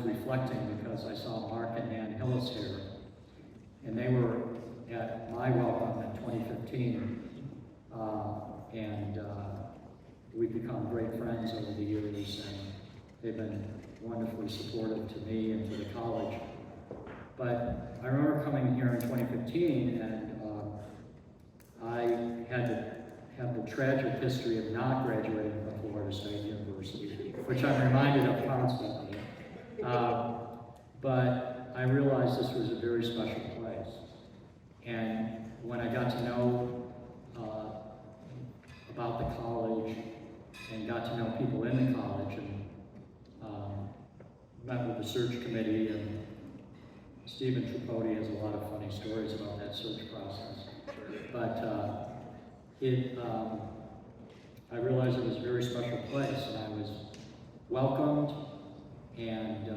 reflecting because I saw Mark and Nan Hillis here, and they were at my welcome in 2015, and we've become great friends over the years, and they've been wonderfully supportive to me and to the college. But I remember coming here in 2015, and I had to have the tragic history of not graduating from Florida State University, which I'm reminded of constantly. But I realized this was a very special place. And when I got to know about the college and got to know people in the college, and met with the search committee, and Stephen Tripodi has a lot of funny stories about that search process. But I realized it was a very special place, and I was welcomed, and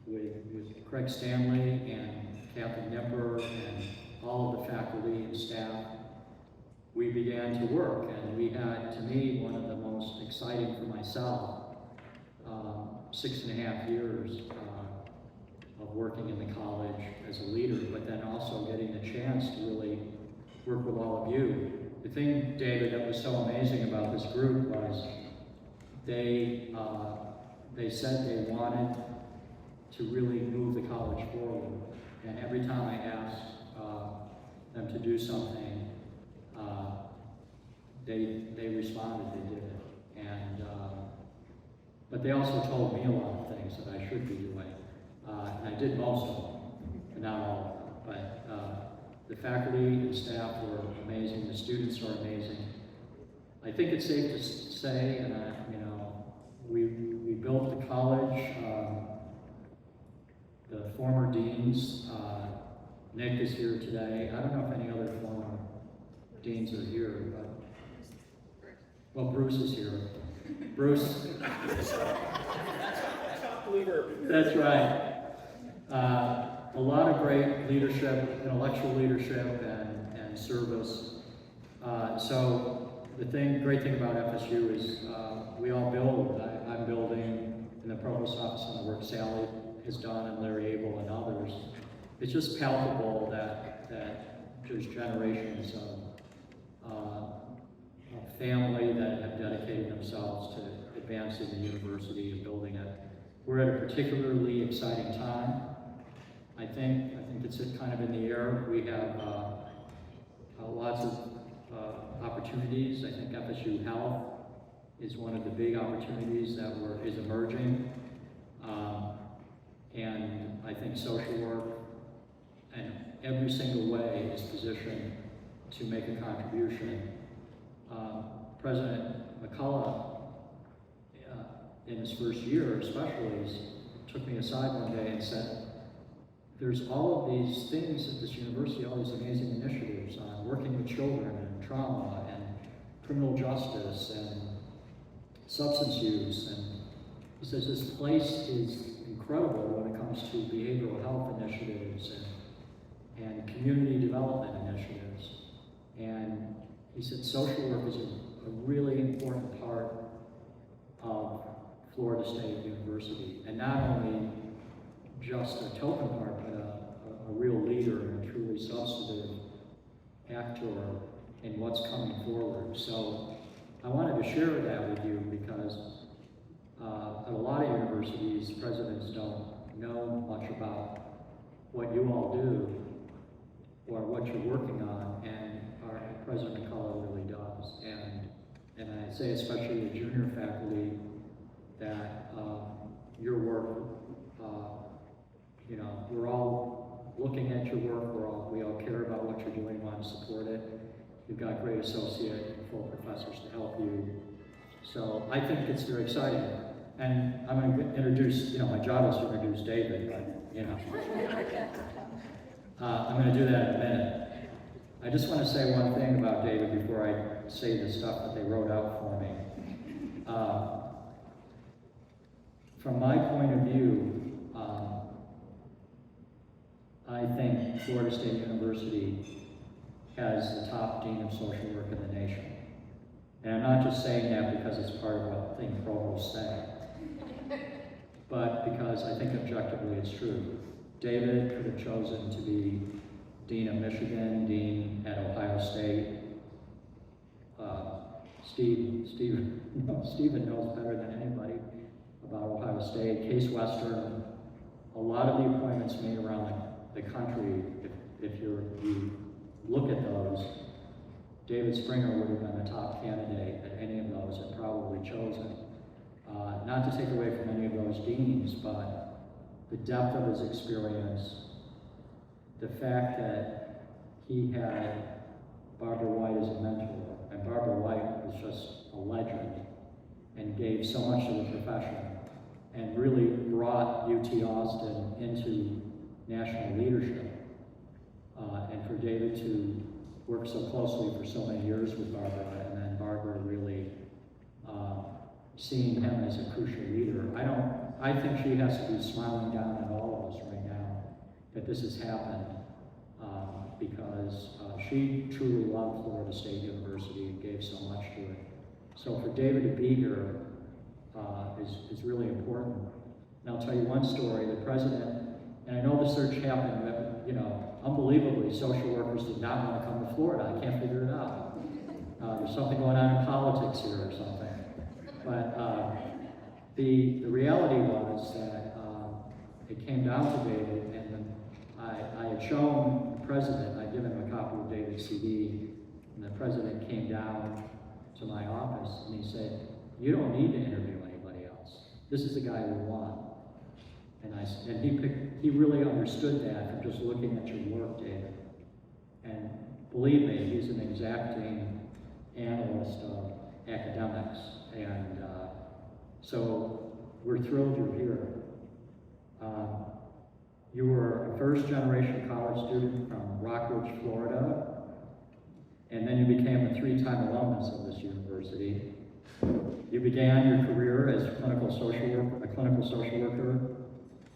with Craig Stanley and Kathy Nipper and all of the faculty and staff, we began to work, and we had, to me, one of the most exciting for myself 6.5 years of working in the college as a leader, but then also getting the chance to really work with all of you. The thing, David, that was so amazing about this group was they said they wanted to really move the college forward. And every time I asked them to do something, they responded, they did it. And, but they also told me a lot of things that I should be doing. And I did most of them, but not all of them. But the faculty and staff were amazing, the students are amazing. I think it's safe to say, and we built the college. The former deans, Nick is here today. I don't know if any other former deans are here, but, well, Bruce is here. Bruce. That's right. A lot of great leadership, intellectual leadership, and service. So the great thing about FSU is we all build. I'm building in the Provost office on the work Sally has done, and Larry Abel and others. It's just palpable that there's generations of family that have dedicated themselves to advancing the university and building it. We're at a particularly exciting time. I think it's kind of in the air. We have lots of opportunities. I think FSU Health is one of the big opportunities that is emerging. And I think social work in every single way is positioned to make a contribution. President McCullough, in his first year especially, took me aside one day and said, there's all of these things at this university, all these amazing initiatives on working with children and trauma and criminal justice and substance use. And he says this place is incredible when it comes to behavioral health initiatives and community development initiatives. And he said social work is a really important part of Florida State University, and not only just a token part, but a real leader and a truly substantive actor in what's coming forward. So I wanted to share that with you because at a lot of universities, presidents don't know much about what you all do or what you're working on, and our President McCullough really does. And I say especially the junior faculty that your work, we're all looking at your work, we all care about what you're doing, want to support it. You've got great associate and full professors to help you. So I think it's very exciting. And I'm going to introduce, my job is to introduce David, but, I'm going to do that in a minute. I just want to say one thing about David before I say the stuff that they wrote out for me. From my point of view, I think Florida State University has the top dean of social work in the nation. And I'm not just saying that because it's part of what thing Provost said. but because I think objectively it's true. David could have chosen to be Dean of Michigan, Dean at Ohio State. Stephen knows better than anybody about Ohio State. Case Western, a lot of the appointments made around the country, if you look at those, David Springer would have been a top candidate at any of those and probably chosen. Not to take away from any of those deans, but the depth of his experience, the fact that he had Barbara White as a mentor, and Barbara White was just a legend and gave so much to the profession and really brought UT Austin into national leadership. And for David to work so closely for so many years with Barbara, and then Barbara really seeing him as a crucial leader. I think she has to be smiling down at all of us right now that this has happened, because she truly loved Florida State University and gave so much to it. So for David to be here is really important. And I'll tell you one story. The president, and I know the search happened, but unbelievably, social workers did not want to come to Florida. I can't figure it out. There's something going on in politics here or something. But the reality was that it came down to David, and I had shown the president, I'd given him a copy of David's CD, and the president came down to my office and he said, "You don't need to interview anybody else. This is the guy we want." And he really understood that from just looking at your work, David. And believe me, he's an exacting analyst of academics. And so we're thrilled you're here. You were a first-generation college student from Rockridge, Florida, and then you became a 3-time alumnus of this university. You began your career as a clinical social worker,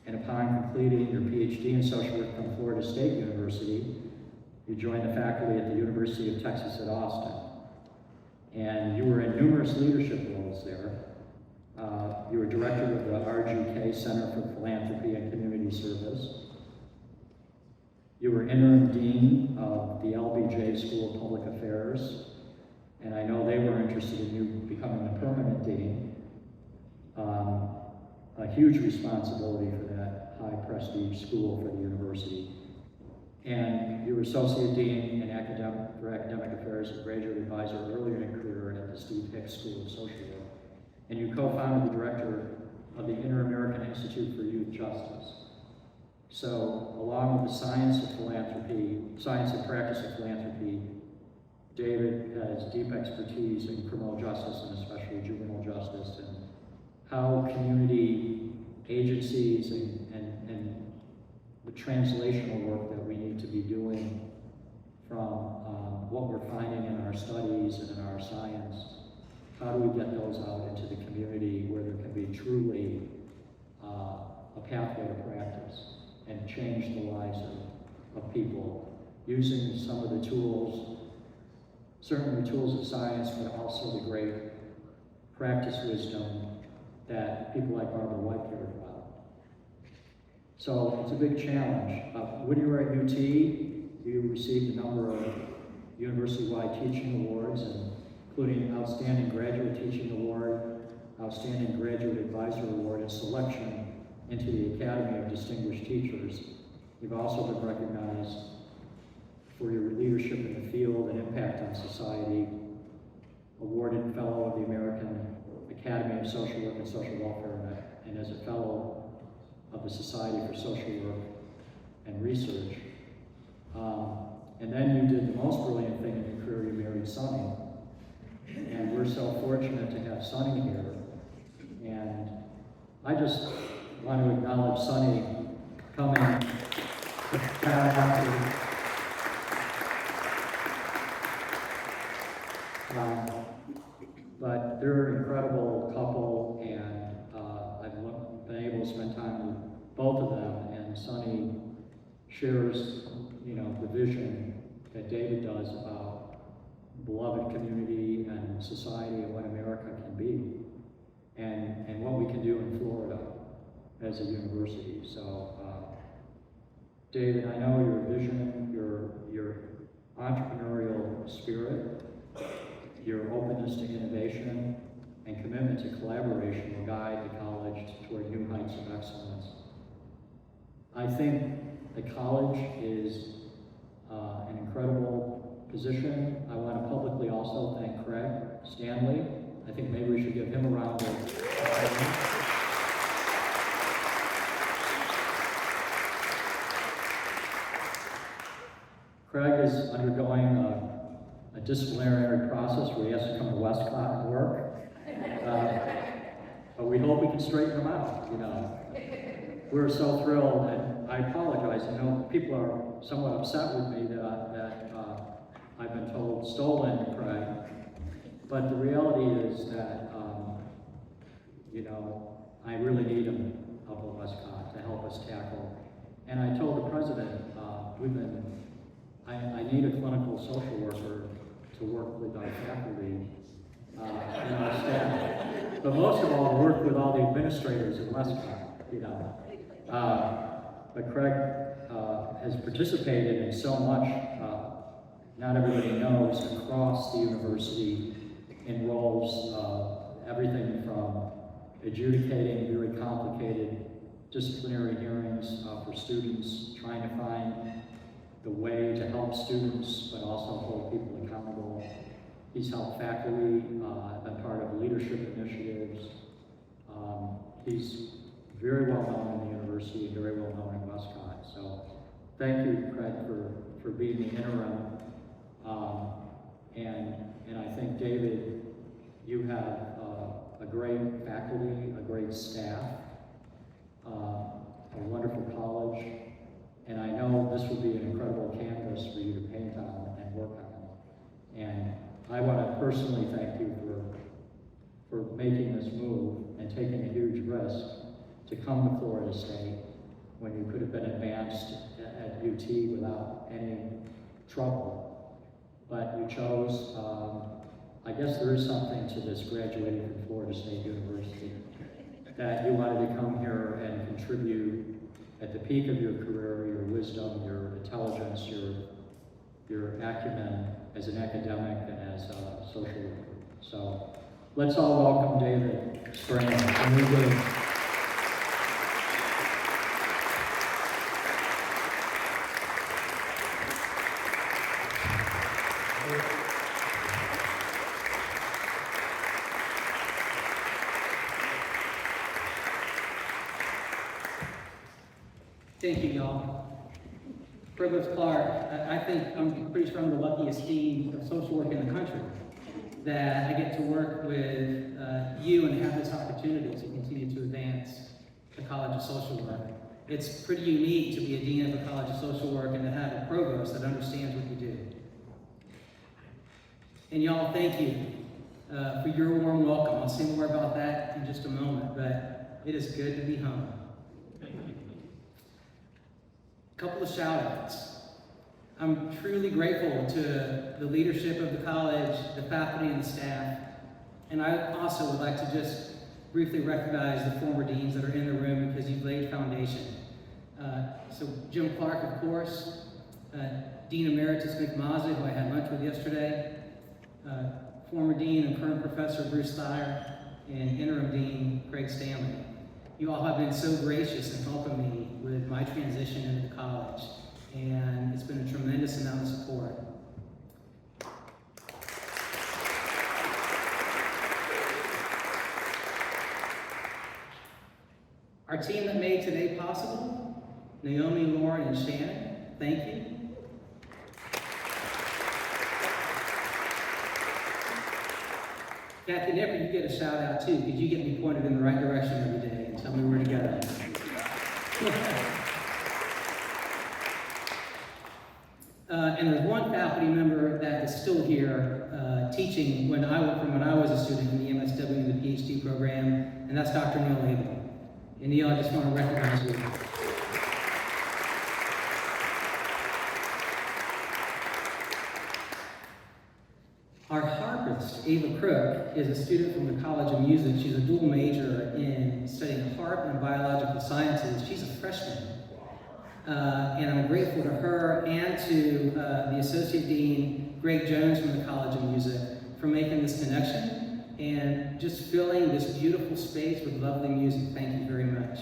and upon completing your PhD in social work from Florida State University, you joined the faculty at the University of Texas at Austin. And you were in numerous leadership roles there. You were director of the RGK Center for Philanthropy and Community Service. You were interim dean of the LBJ School of Public Affairs, and I know they were interested in you becoming a permanent dean. A huge responsibility for that high prestige school for the university. And you were associate dean for academic affairs and graduate advisor earlier in your career at the Steve Hicks School of Social Work. And you co-founded the director of the Inter-American Institute for Youth Justice. So, along with the science and practice of philanthropy, David has deep expertise in criminal justice and especially juvenile justice, and how community agencies and the translational work that we need to be doing from what we're finding in our studies and in our science, how do we get those out into the community where there can be truly a pathway to practice and change the lives of people using some of the tools, certainly the tools of science, but also the great practice wisdom that people like Barbara White cared about. So it's a big challenge. When you were at UT, you received a number of university-wide teaching awards, including Outstanding Graduate Teaching Award, Outstanding Graduate Advisor Award, and selection into the Academy of Distinguished Teachers. You've also been recognized for your leadership in the field and impact on society, awarded Fellow of the American Academy of Social Work and Social Welfare, and as a Fellow of the Society for Social Work and Research. And then you did the most brilliant thing in your career, you married Sonny. And we're so fortunate to have Sonny here. And I just want to acknowledge Sonny coming but they're an incredible couple, and I've been able to spend time with both of them, and Sonny shares, the vision that David does about beloved community and society and what America can be, and what we can do in Florida. as a university. So, David, I know your vision, your entrepreneurial spirit, your openness to innovation, and commitment to collaboration will guide the college toward new heights of excellence. I think the college is an incredible position. I want to publicly also thank Craig Stanley. I think maybe we should give him a round of applause. Craig is undergoing a disciplinary process where he has to come to Westcott and work. But we hope we can straighten him out, you know. We're so thrilled, and I apologize. I know people are somewhat upset with me that I've been told stolen Craig. But the reality is that, you know, I really need him up at Westcott to help us tackle. And I told the president, I need a clinical social worker to work with our faculty and our staff. But most of all, to work with all the administrators at Westcott, you know. But Craig has participated in so much, not everybody knows, across the university in roles, everything from adjudicating very complicated disciplinary hearings for students, trying to find the way to help students, but also hold people accountable. He's helped faculty, been part of leadership initiatives. He's very well known in the university, very well known in Westcott. So thank you, Craig, for being the interim. And I think, David, you have a great faculty, a great staff, a wonderful college, and I know this will be an incredible canvas for you to paint on and work on. And I want to personally thank you for making this move and taking a huge risk to come to Florida State when you could have been advanced at UT without any trouble. But you chose, I guess there is something to this graduating from Florida State University, that you wanted to come here and contribute at the peak of your career, your wisdom, your intelligence, your acumen as an academic and as a social worker. So let's all welcome David Spring. And we do. Thank you, y'all. Provost Clark, I think I'm pretty sure I'm the luckiest dean of social work in the country, that I get to work with you and have this opportunity to continue to advance the College of Social Work. It's pretty unique to be a dean of the College of Social Work and to have a provost that understands what you do. And y'all, thank you for your warm welcome. I'll say more about that in just a moment, but it is good to be home. Couple of shout outs. I'm truly grateful to the leadership of the college, the faculty and the staff, and I also would like to just briefly recognize the former deans that are in the room because you've laid foundation. So Jim Clark, of course, Dean Emeritus Nick Mazza, who I had lunch with yesterday, former Dean and current Professor Bruce Thayer, and Interim Dean Craig Stanley. You all have been so gracious in helping me with my transition into the college, and it's been a tremendous amount of support. Our team that made today possible, Naomi, Lauren, and Shannon, thank you. Kathy Nipper, you get a shout out too, because you get me pointed in the right direction every day and tell me where to go. And there's one faculty member that is still here teaching when I was a student in the MSW and the PhD program, and that's Dr. Neil Abel. And Neil, I just want to recognize you. Our harpist, Ava Crook, is a student from the College of Music. She's a dual major in studying Department of Biological Sciences. She's a freshman. And I'm grateful to her and to the Associate Dean, Greg Jones from the College of Music, for making this connection and just filling this beautiful space with lovely music. Thank you very much.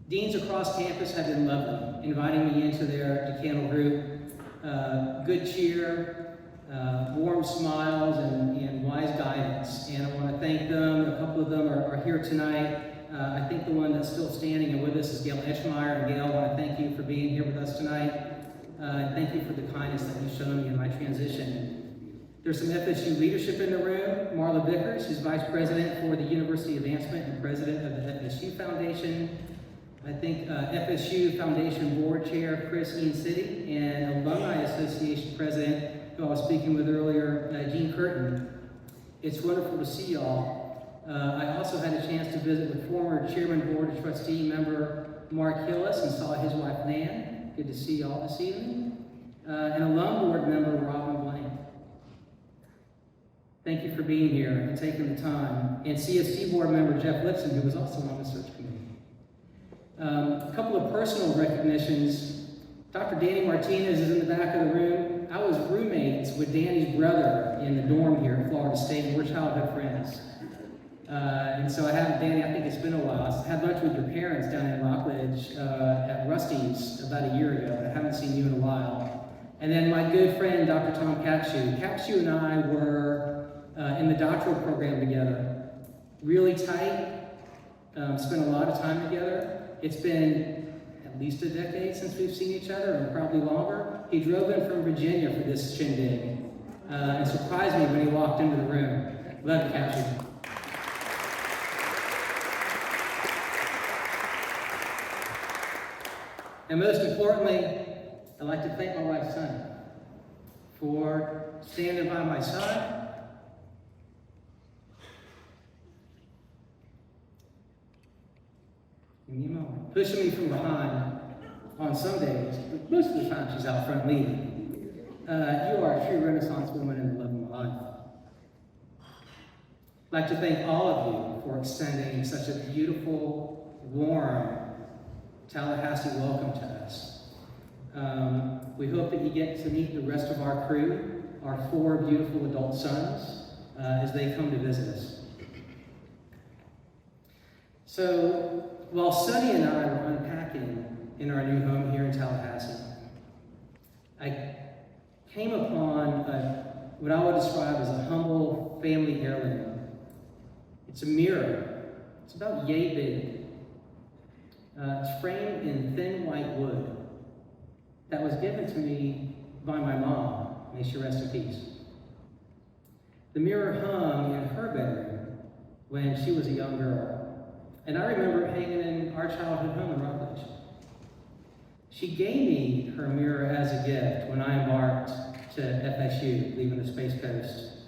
Deans across campus have been lovely, inviting me into their decanal group. Good cheer, warm smiles, and wise guidance. And I want to thank them. A couple of them are here tonight. I think the one that's still standing and with us is Gail Etchmeyer. And Gail, I want to thank you for being here with us tonight. And thank you for the kindness that you've shown me in my transition. There's some FSU leadership in the room. Marla Vickers, who's Vice President for the University Advancement and President of the FSU Foundation. I think FSU Foundation Board Chair Chris Ian City, and Alumni Association President, who I was speaking with earlier, Gene Curtin. It's wonderful to see y'all. I also had a chance to visit with former Chairman Board of Trustee member Mark Hillis and saw his wife Nan. Good to see y'all this evening. And alum board member Robin Blaine. Thank you for being here and taking the time. And CSC board member Jeff Lipson, who was also on the search committee. A couple of personal recognitions. Dr. Danny Martinez is in the back of the room. I was roommates with Danny's brother in the dorm here at Florida State, and we're childhood friends. And so I haven't, Danny, I think it's been a while. I had lunch with your parents down in Rockledge at Rusty's about a year ago, but I haven't seen you in a while. And then my good friend, Dr. Tom Capshew. Capshew and I were in the doctoral program together. Really tight, spent a lot of time together. It's been at least a decade since we've seen each other, and probably longer. He drove in from Virginia for this shindig, and surprised me when he walked into the room. Love you, Capshew. And most importantly, I'd like to thank my wife, Sonny, for standing by my side. Pushing me from behind on some days, but most of the time she's out front leading. You are a true Renaissance woman in the love of my life. I'd like to thank all of you for extending such a beautiful, warm Tallahassee welcome to us. We hope that you get to meet the rest of our crew, our 4 beautiful adult sons, as they come to visit us. So, while Sonny and I were unpacking in our new home here in Tallahassee, I came upon what I would describe as a humble family heirloom. It's a mirror. It's about yay big. It's framed in thin white wood that was given to me by my mom. May she rest in peace. The mirror hung in her bedroom when she was a young girl. And I remember it hanging in our childhood home in Rockledge. She gave me her mirror as a gift when I embarked to FSU, leaving the Space Coast,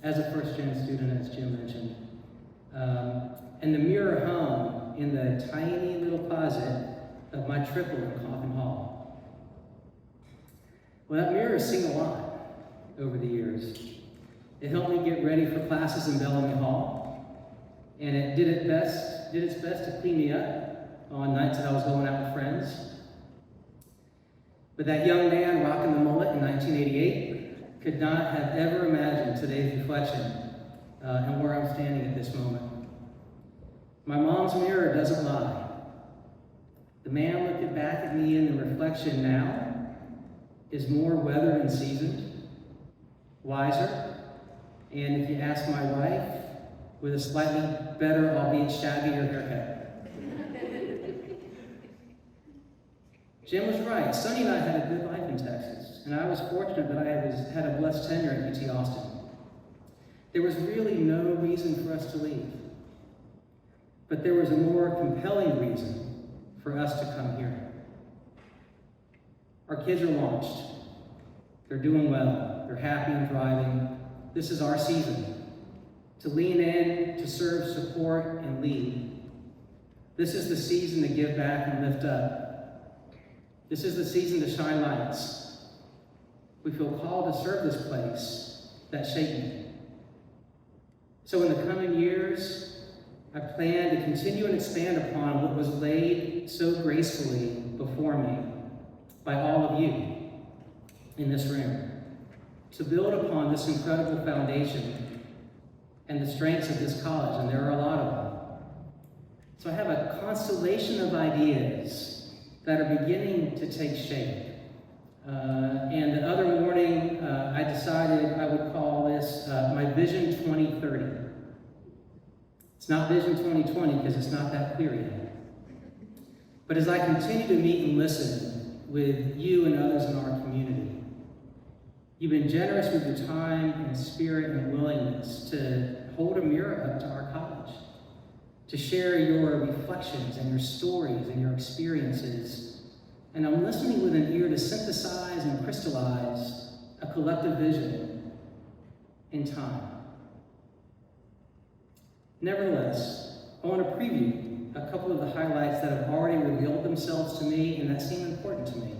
as a first-gen student, as Jim mentioned. And the mirror hung in the tiny little closet of my triple in Coffin Hall. Well, that mirror has seen a lot over the years. It helped me get ready for classes in Bellamy Hall, and it did its best to clean me up on nights that I was going out with friends. But that young man rocking the mullet in 1988 could not have ever imagined today's reflection and where I'm standing at this moment. My mom's mirror doesn't lie. The man looking back at me in the reflection now is more weathered and seasoned, wiser, and if you ask my wife, with a slightly better, albeit shabbier haircut. Jim was right. Sonny and I had a good life in Texas, and I was fortunate that I had a blessed tenure at UT Austin. There was really no reason for us to leave, but there was a more compelling reason for us to come here. Our kids are launched. They're doing well. They're happy and thriving. This is our season to lean in, to serve, support, and lead. This is the season to give back and lift up. This is the season to shine lights. We feel called to serve this place that shaped me. So in the coming years, I plan to continue and expand upon what was laid so gracefully before me by all of you in this room, to build upon this incredible foundation and the strengths of this college, and there are a lot of them. So I have a constellation of ideas that are beginning to take shape. And the other morning, I decided I would call this my Vision 2030. It's not Vision 2020 because it's not that clear yet. But as I continue to meet and listen with you and others in our community, you've been generous with your time and spirit and willingness to hold a mirror up to our college, to share your reflections and your stories and your experiences. And I'm listening with an ear to synthesize and crystallize a collective vision in time. Nevertheless, I want to preview a couple of the highlights that have already revealed themselves to me and that seem important to me.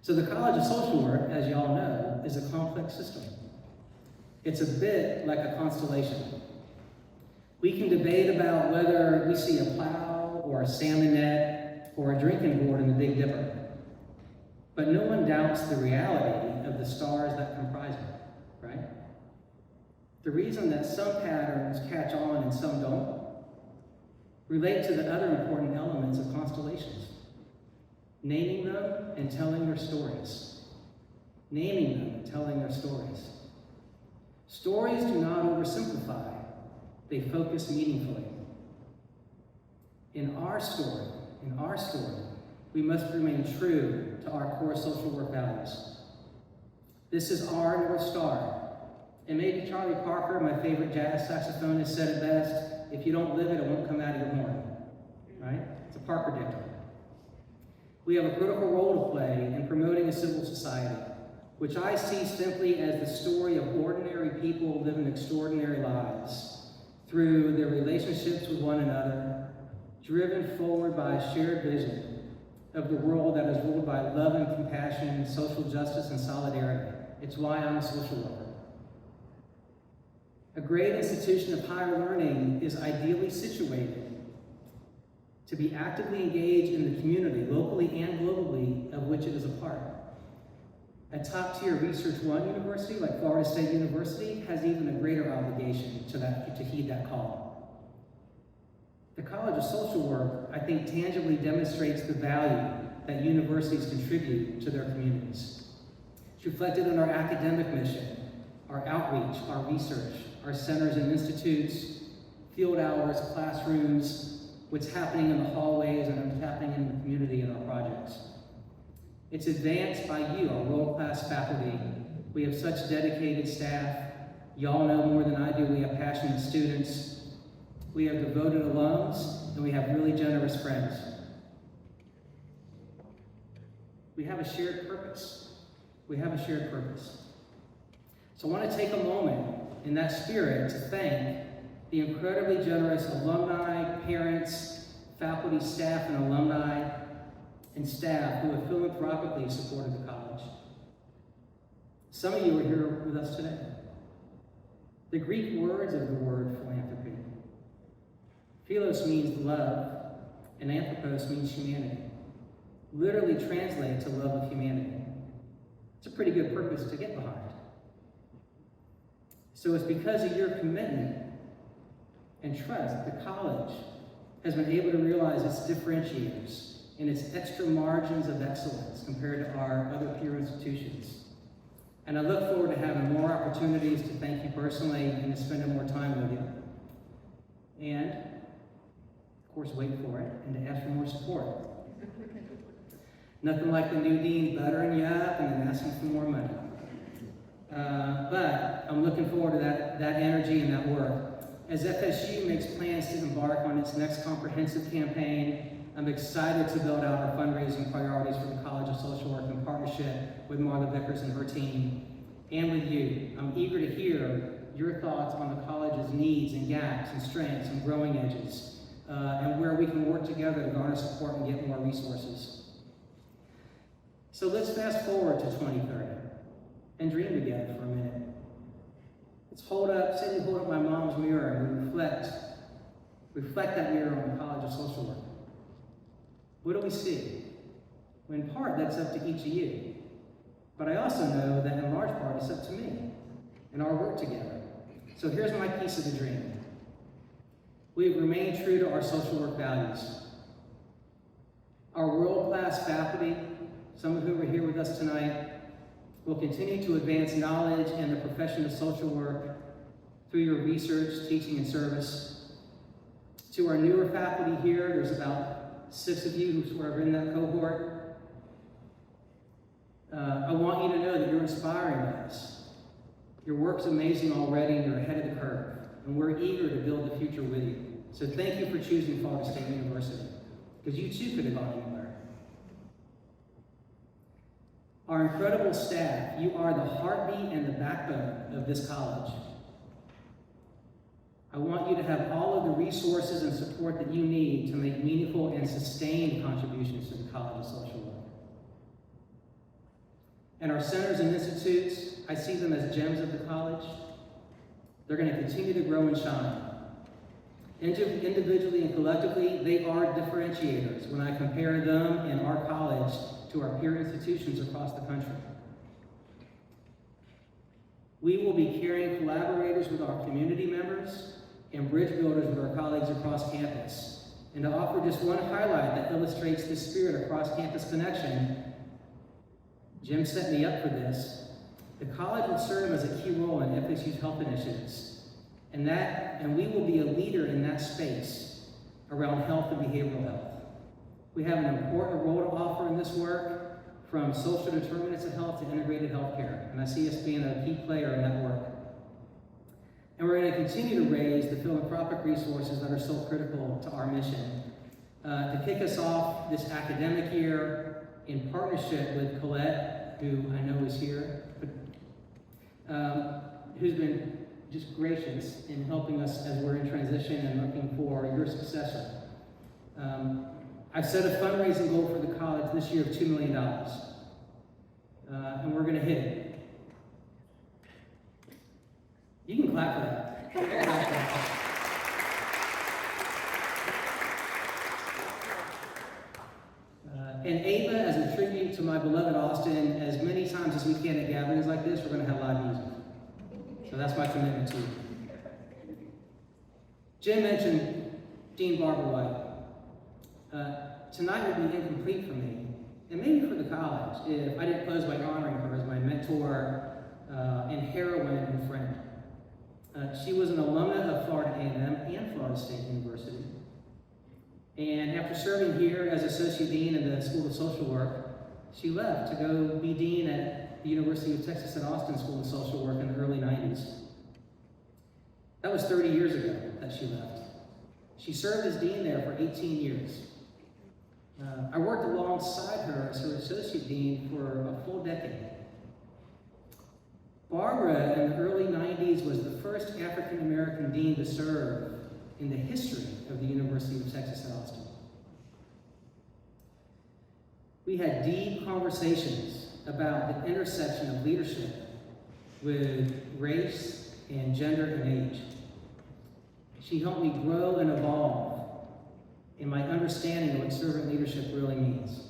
So the College of Social Work, as you all know, is a complex system. It's a bit like a constellation. We can debate about whether we see a plow or a salmon net or a drinking board in the Big Dipper. But no one doubts the reality of the stars that comprise it, right? The reason that some patterns catch on and some don't relate to the other important elements of constellations. Naming them and telling their stories. Naming them and telling their stories. Stories do not oversimplify. They focus meaningfully. In our story, we must remain true to our core social work values. This is our North Star. And maybe Charlie Parker, my favorite jazz saxophonist, said it best, if you don't live it, it won't come out of your horn. Right? It's a Parker dictum. We have a critical role to play in promoting a civil society, which I see simply as the story of ordinary people living extraordinary lives through their relationships with one another, driven forward by a shared vision of the world that is ruled by love and compassion, social justice, and solidarity. It's why I'm a social worker. A great institution of higher learning is ideally situated to be actively engaged in the community, locally and globally, of which it is a part. A top-tier Research One university, like Florida State University, has even a greater obligation to heed that call. The College of Social Work, I think, tangibly demonstrates the value that universities contribute to their communities. It's reflected in our academic mission, our outreach, our research, our centers and institutes, field hours, classrooms, what's happening in the hallways and what's happening in the community in our projects. It's advanced by you, our world-class faculty. We have such dedicated staff. Y'all know more than I do, we have passionate students. We have devoted alums, and we have really generous friends. We have a shared purpose. We have a shared purpose. So I want to take a moment in that spirit to thank the incredibly generous alumni, parents, faculty, staff, and alumni, and staff who have philanthropically supported the college. Some of you are here with us today. The Greek words of the word philanthropy. Philos means love, and anthropos means humanity. Literally translate to love of humanity. It's a pretty good purpose to get behind. So it's because of your commitment and trust that the college has been able to realize its differentiators and its extra margins of excellence compared to our other peer institutions. And I look forward to having more opportunities to thank you personally and to spending more time with you. And, of course, wait for it and to ask for more support. Nothing like the new dean buttering you up and then asking for more money. But I'm looking forward to that energy and that work. As FSU makes plans to embark on its next comprehensive campaign, I'm excited to build out our fundraising priorities for the College of Social Work in partnership with Marla Vickers and her team, and with you. I'm eager to hear your thoughts on the college's needs and gaps and strengths and growing edges, and where we can work together to garner support and get more resources. So let's fast forward to 2030 and dream together for a minute. Say we hold up my mom's mirror and we reflect that mirror on the College of Social Work. What do we see? Well, in part, that's up to each of you. But I also know that in large part, it's up to me and our work together. So here's my piece of the dream. We have remained true to our social work values. Our world-class faculty, some of whom are here with us tonight, will continue to advance knowledge in the profession of social work through your research, teaching, and service. To our newer faculty here, there's about 6 of you who are in that cohort. I want you to know that you're inspiring us. Your work's amazing already, and you're ahead of the curve. And we're eager to build the future with you. So thank you for choosing Florida State University, because you too could have gone anywhere. Our incredible staff, you are the heartbeat and the backbone of this college. I want you to have all of the resources and support that you need to make meaningful and sustained contributions to the College of Social Work. And our centers and institutes, I see them as gems of the college. They're going to continue to grow and shine. Individually and collectively, they are differentiators when I compare them and our college to our peer institutions across the country. We will be caring collaborators with our community members and bridge builders with our colleagues across campus. And to offer just one highlight that illustrates the spirit of cross-campus connection, Jim set me up for this. The college will serve as a key role in FSU's health initiatives. And we will be a leader in that space around health and behavioral health. We have an important role to offer in this work, from social determinants of health to integrated healthcare. And I see us being a key player in that work. And we're going to continue to raise the philanthropic resources that are so critical to our mission. To kick us off this academic year in partnership with Colette, who I know is here, who's been just gracious in helping us as we're in transition and looking for your successor. I've set a fundraising goal for the college this year of $2 million. And we're going to hit it. You can clap for that. And Ava, as a tribute to my beloved Austin, as many times as we can at gatherings like this, we're going to have live music. So that's my commitment to you. Jim mentioned Dean Barbara White. Tonight would be incomplete for me, and maybe for the college, if I didn't close by honoring her as my mentor and heroine and friend. She was an alumna of Florida A&M and Florida State University. And after serving here as Associate Dean in the School of Social Work, she left to go be Dean at the University of Texas at Austin School of Social Work in the early 90s. That was 30 years ago that she left. She served as Dean there for 18 years. I worked alongside her as her Associate Dean for a full decade. Barbara, in the early 90s, was the first African American dean to serve in the history of the University of Texas at Austin. We had deep conversations about the intersection of leadership with race and gender and age. She helped me grow and evolve in my understanding of what servant leadership really means.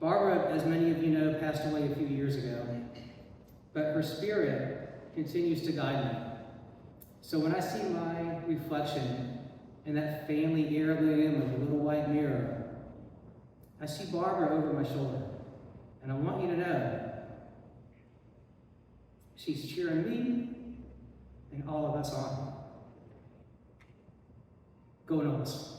Barbara, as many of you know, passed away a few years ago, but her spirit continues to guide me. So when I see my reflection in that family heirloom of the little white mirror, I see Barbara over my shoulder. And I want you to know, she's cheering me and all of us on. Go Noles.